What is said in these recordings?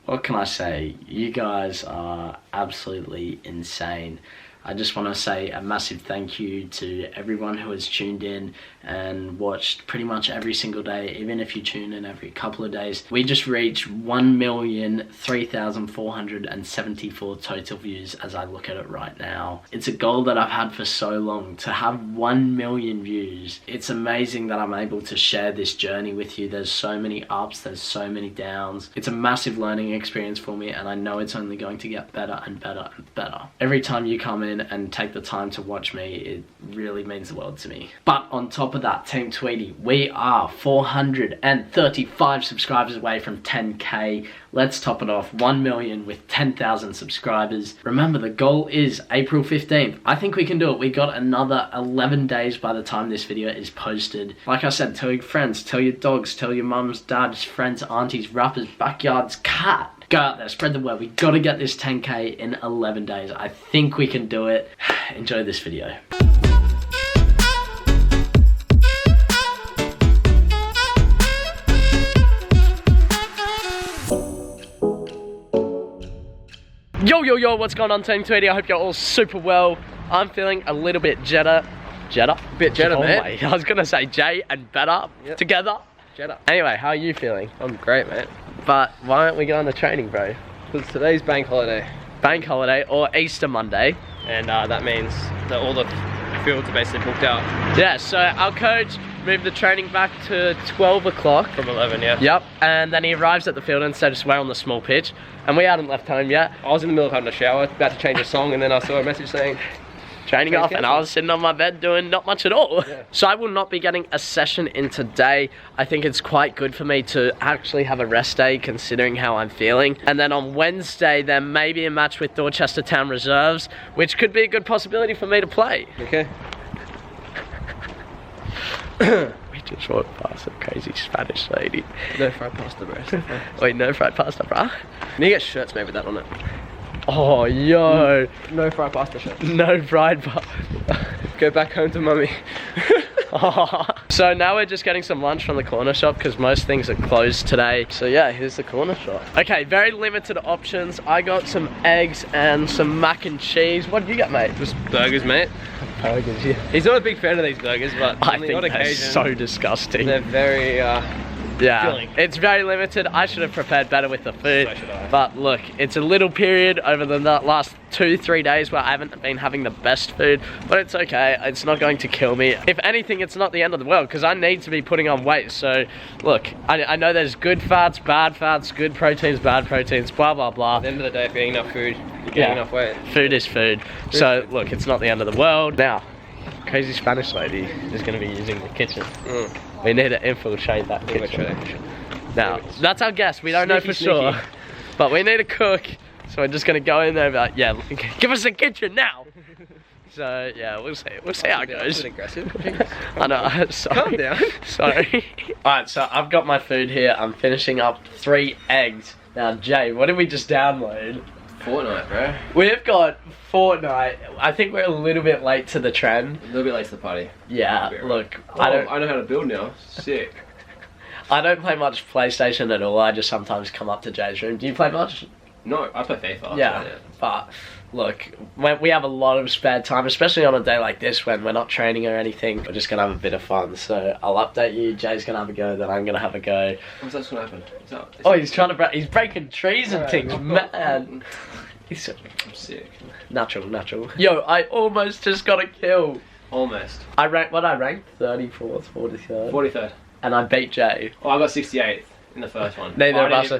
what can I say? You guys are absolutely insane. I just want to say a massive thank you to everyone who has tuned in and watched pretty much every single day, even if you tune in every couple of days. We just reached 1,003,474 total views as I look at it right now. It's a goal that I've had for so long, to have 1 million views. It's amazing that I'm able to share this journey with you. There's so many ups, there's so many downs. It's a massive learning experience for me, and I know it's only going to get better and better and better. Every time you come in and take the time to watch me, it really means the world to me. But on top of that, Team Tweedy, we are 435 subscribers away from 10k. Let's top it off, 1 million with 10,000 subscribers. Remember, the goal is April 15th. I think we can do it. We got another 11 days by the time this video is posted. Like I said, tell your friends, tell your dogs, tell your mums, dads, friends, aunties, rappers, backyards, cat. Go out there, spread the word. We gotta get this 10k in 11 days. I think we can do it. Enjoy this video. Yo, what's going on, Team Tweedy? I hope you're all super well. I'm feeling a little bit better, mate. I was gonna say J and better together. Anyway, how are you feeling? I'm great, mate. But why aren't we going to training, bro? Because today's bank holiday. Bank holiday or Easter Monday. And that means that all the fields are basically booked out. Yeah, so our coach moved the training back to 12 o'clock. From 11, yeah. Yep, and then he arrives at the field instead of we're on the small pitch. And we hadn't left home yet. I was in the middle of having a shower, about to change a song, and then I saw a message saying, training off, and I was sitting on my bed doing not much at all. Yeah. So I will not be getting a session in today. I think it's quite good for me to actually have a rest day considering how I'm feeling. And then on Wednesday, there may be a match with Dorchester Town Reserves, which could be a good possibility for me to play. Okay. We just walked past a crazy Spanish lady. No fried pasta, bro. Wait, no fried pasta, bruh? You need to get shirts made with that on it. Oh, yo. No fried pasta shirts. No fried pasta. Go back home to mummy. So now we're just getting some lunch from the corner shop because most things are closed today. So yeah, here's the corner shop. Okay, very limited options. I got some eggs and some mac and cheese. What did you get, mate? Just burgers, mate. Burgers, yeah. He's not a big fan of these burgers, but I on the think odd they're occasion, so disgusting. they're very yeah, filling. It's very limited. I should have prepared better with the food. So should I. But look, it's a little period over the last 2-3 days where I haven't been having the best food, but it's okay. It's not going to kill me. If anything, it's not the end of the world because I need to be putting on weight. So look, I know there's good fats, bad fats, good proteins, bad proteins, blah, blah, blah. At the end of the day, if you're eating enough food, you're getting enough weight. Food is food. So look, it's not the end of the world. Now, crazy Spanish lady is going to be using the kitchen. We need to infiltrate that kitchen. Now, that's our guess. We don't know for sure. But we need a cook. So we're just going to go in there and be like, yeah, give us a kitchen now. So, yeah, we'll see. We'll see how it goes. That's aggressive. I know. Sorry. Calm down. Sorry. Alright, so I've got my food here. I'm finishing up 3 eggs. Now, Jay, what did we just download? Fortnite, bro. We've got Fortnite. I think we're a little bit late to the trend. A little bit late to the party. Yeah, look. Oh, I know how to build now. Sick. I don't play much PlayStation at all. I just sometimes come up to Jay's room. Do you play much? No, I play FIFA. Yeah, but look, when we have a lot of spare time, especially on a day like this when we're not training or anything, we're just going to have a bit of fun. So I'll update you. Jay's going to have a go, then I'm going to have a go. What's that going to happen? He's trying to he's breaking trees and things, man. He's I'm sick. Natural. Yo, I almost just got a kill. Almost. I ranked 34th, 43rd. 43rd. And I beat Jay. Oh, I got 68th in the first one. Neither of us.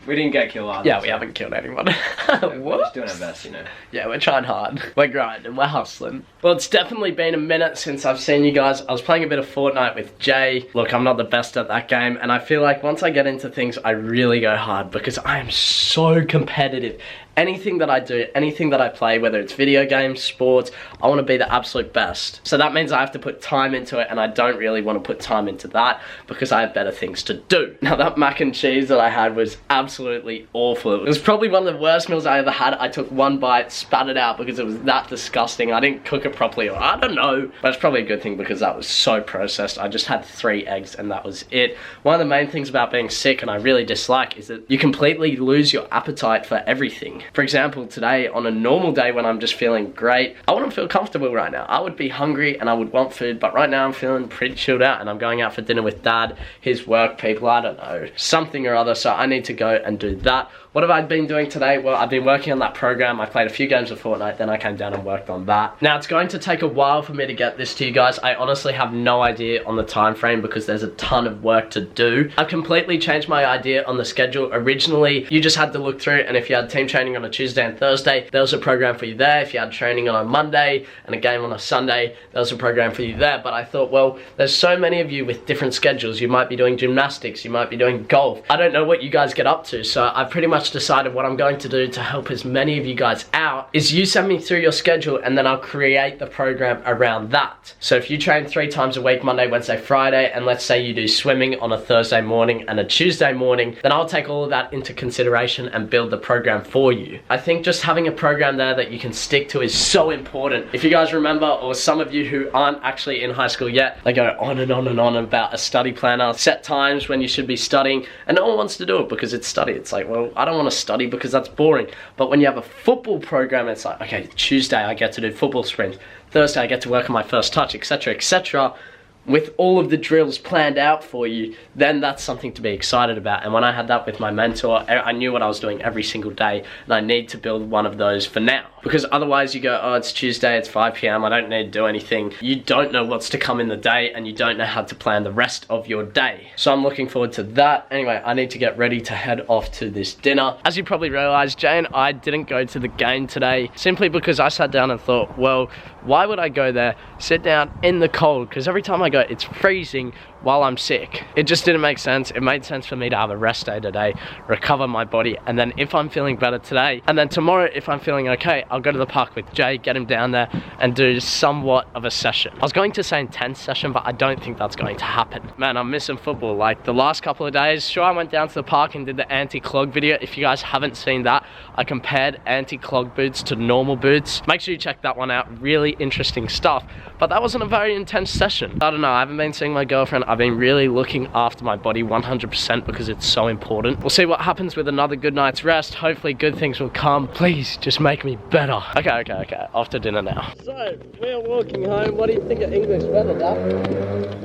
We didn't get killed either. Yeah, we haven't killed anyone. We're just doing our best, you know. Yeah, we're trying hard. We're grinding, we're hustling. Well, it's definitely been a minute since I've seen you guys. I was playing a bit of Fortnite with Jay. Look, I'm not the best at that game, and I feel like once I get into things, I really go hard because I am so competitive. Anything that I do, anything that I play, whether it's video games, sports, I want to be the absolute best. So that means I have to put time into it, and I don't really want to put time into that because I have better things to do. Now, that mac and cheese that I had was absolutely absolutely awful. It was probably one of the worst meals I ever had. I took one bite, spat it out because it was that disgusting. I didn't cook it properly, or I don't know. But it's probably a good thing because that was so processed. I just had 3 eggs and that was it. One of the main things about being sick, and I really dislike, is that you completely lose your appetite for everything. For example, today on a normal day when I'm just feeling great, I wouldn't feel comfortable right now. I would be hungry and I would want food, but right now I'm feeling pretty chilled out and I'm going out for dinner with Dad, his work people, I don't know, something or other, so I need to go and do that. What have I been doing today? Well, I've been working on that program. I played a few games of Fortnite, then I came down and worked on that. Now, it's going to take a while for me to get this to you guys. I honestly have no idea on the time frame because there's a ton of work to do. I've completely changed my idea on the schedule. Originally, you just had to look through, and if you had team training on a Tuesday and Thursday, there was a program for you there. If you had training on a Monday and a game on a Sunday, there was a program for you there. But I thought, well, there's so many of you with different schedules. You might be doing gymnastics, you might be doing golf. I don't know what you guys get up to, so I've pretty much decided what I'm going to do to help as many of you guys out is you send me through your schedule and then I'll create the program around that. So if you train 3 times a week, Monday, Wednesday, Friday, and let's say you do swimming on a Thursday morning and a Tuesday morning, then I'll take all of that into consideration and build the program for you. I think just having a program there that you can stick to is so important. If you guys remember, or some of you who aren't actually in high school yet, they go on and on and on about a study planner, set times when you should be studying, and no one wants to do it because it's study. It's like, well, I don't want to study because that's boring. But when you have a football program, it's like, okay, Tuesday I get to do football sprints, Thursday I get to work on my first touch, etc., etc. With all of the drills planned out for you, then that's something to be excited about. And when I had that with my mentor, I knew what I was doing every single day, and I need to build one of those for now. Because otherwise you go, oh, it's Tuesday, it's 5 p.m, I don't need to do anything. You don't know what's to come in the day, and you don't know how to plan the rest of your day. So I'm looking forward to that. Anyway, I need to get ready to head off to this dinner. As you probably realized, Jay and I didn't go to the game today, simply because I sat down and thought, well, why would I go there, sit down in the cold? Because every time I go, it's freezing while I'm sick. It just didn't make sense. It made sense for me to have a rest day today, recover my body, and then if I'm feeling better today, and then tomorrow if I'm feeling okay, I'll go to the park with Jay, get him down there, and do somewhat of a session. I was going to say intense session, but I don't think that's going to happen. Man, I'm missing football. Like the last couple of days, sure, I went down to the park and did the anti-clog video. If you guys haven't seen that, I compared anti-clog boots to normal boots. Make sure you check that one out. Really interesting stuff. But that wasn't a very intense session. I don't know, I haven't been seeing my girlfriend. I've been really looking after my body 100% because it's so important. We'll see what happens with another good night's rest. Hopefully good things will come. Please just make me better. Okay. Off to dinner now. So, we're walking home. What do you think of English weather, Dad?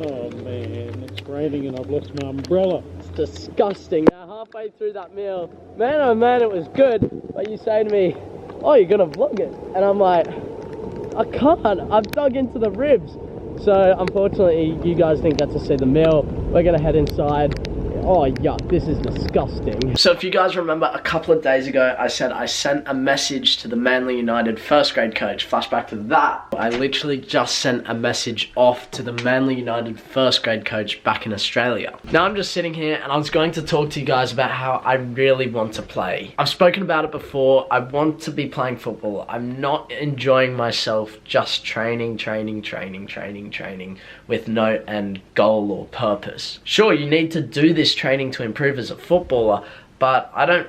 Oh man, it's raining and I've lost my umbrella. It's disgusting. Now halfway through that meal, man oh man, it was good. But you say to me, oh, you're gonna vlog it. And I'm like, I can't. I've dug into the ribs. So unfortunately, you guys didn't get to see the meal. We're gonna head inside. Oh yuck, this is disgusting. So if you guys remember, a couple of days ago, I said I sent a message to the Manly United first grade coach. Flashback to that. I literally just sent a message off to the Manly United first grade coach back in Australia. Now I'm just sitting here and I was going to talk to you guys about how I really want to play. I've spoken about it before. I want to be playing football. I'm not enjoying myself just training with no end goal or purpose. Sure, you need to do this training to improve as a footballer, but I don't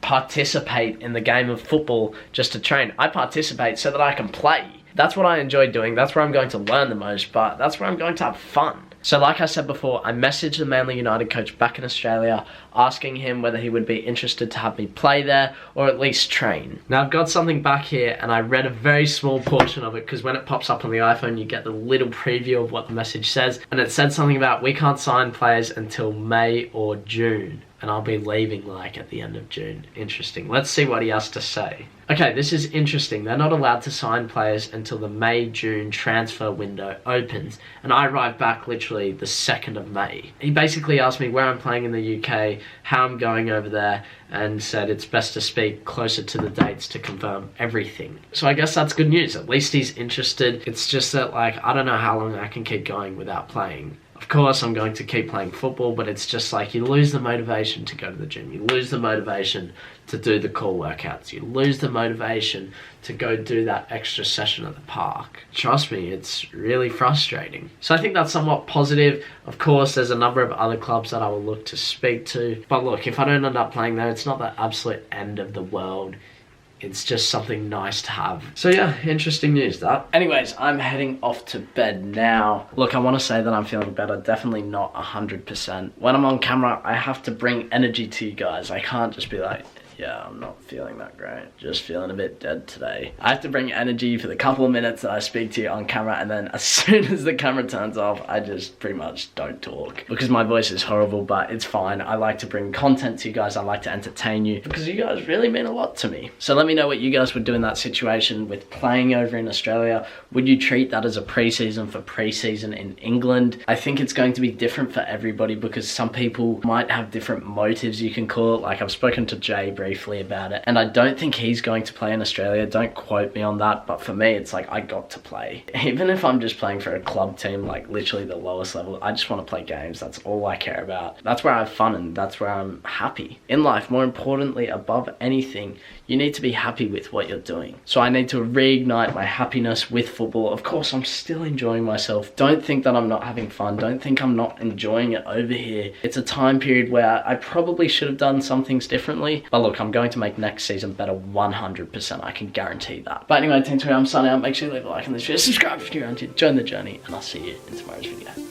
participate in the game of football just to train. I participate so that I can play. That's what I enjoy doing. That's where I'm going to learn the most, but that's where I'm going to have fun. So like I said before, I messaged the Manly United coach back in Australia, asking him whether he would be interested to have me play there or at least train. Now I've got something back here and I read a very small portion of it because when it pops up on the iPhone, you get the little preview of what the message says. And it said something about, we can't sign players until May or June. And I'll be leaving like at the end of June. Interesting. Let's see what he has to say. Okay, this is interesting. They're not allowed to sign players until the May-June transfer window opens. And I arrived back literally the 2nd of May. He basically asked me where I'm playing in the UK, how I'm going over there, and said it's best to speak closer to the dates to confirm everything. So I guess that's good news. At least he's interested. It's just that, like, I don't know how long I can keep going without playing. Of course, I'm going to keep playing football, but it's just like you lose the motivation to go to the gym. You lose the motivation to do the core workouts. You lose the motivation to go do that extra session at the park. Trust me, it's really frustrating. So I think that's somewhat positive. Of course, there's a number of other clubs that I will look to speak to. But look, if I don't end up playing there, it's not the absolute end of the world. It's just something nice to have. So yeah, interesting news that. Anyways, I'm heading off to bed now. Look, I want to say that I'm feeling better. Definitely not 100%. When I'm on camera, I have to bring energy to you guys. I can't just be like, yeah, I'm not feeling that great. Just feeling a bit dead today. I have to bring energy for the couple of minutes that I speak to you on camera, and then as soon as the camera turns off, I just pretty much don't talk. Because my voice is horrible, but it's fine. I like to bring content to you guys. I like to entertain you because you guys really mean a lot to me. So let me know what you guys would do in that situation with playing over in Australia. Would you treat that as a pre-season for pre-season in England? I think it's going to be different for everybody because some people might have different motives, you can call it. Like I've spoken to Jay briefly about it, and I don't think he's going to play in Australia. Don't quote me on that, but for me it's like I got to play. Even if I'm just playing for a club team, like literally the lowest level, I just want to play games. That's all I care about. That's where I have fun and that's where I'm happy in life. More importantly, above anything, you need to be happy with what you're doing. So I need to reignite my happiness with football. Of course, I'm still enjoying myself. Don't think that I'm not having fun. Don't think I'm not enjoying it over here. It's a time period where I probably should have done some things differently. But look, I'm going to make next season better 100%. I can guarantee that. But anyway, Team 3, I'm signing out. Make sure you leave a like on this video. Subscribe if you're around to join the journey. And I'll see you in tomorrow's video.